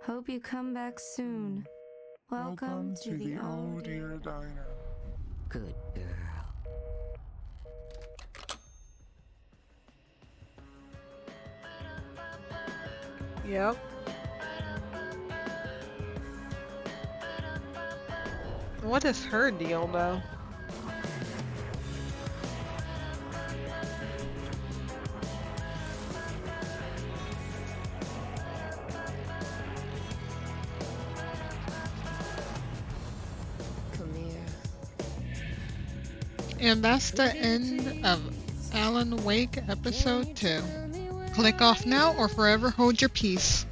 Hope you come back soon. Welcome to the Oh Dear Diner. Good girl. Yep. What is her deal, though? Come here. And that's the end of Alan Wake episode 2. Click off now or forever hold your peace.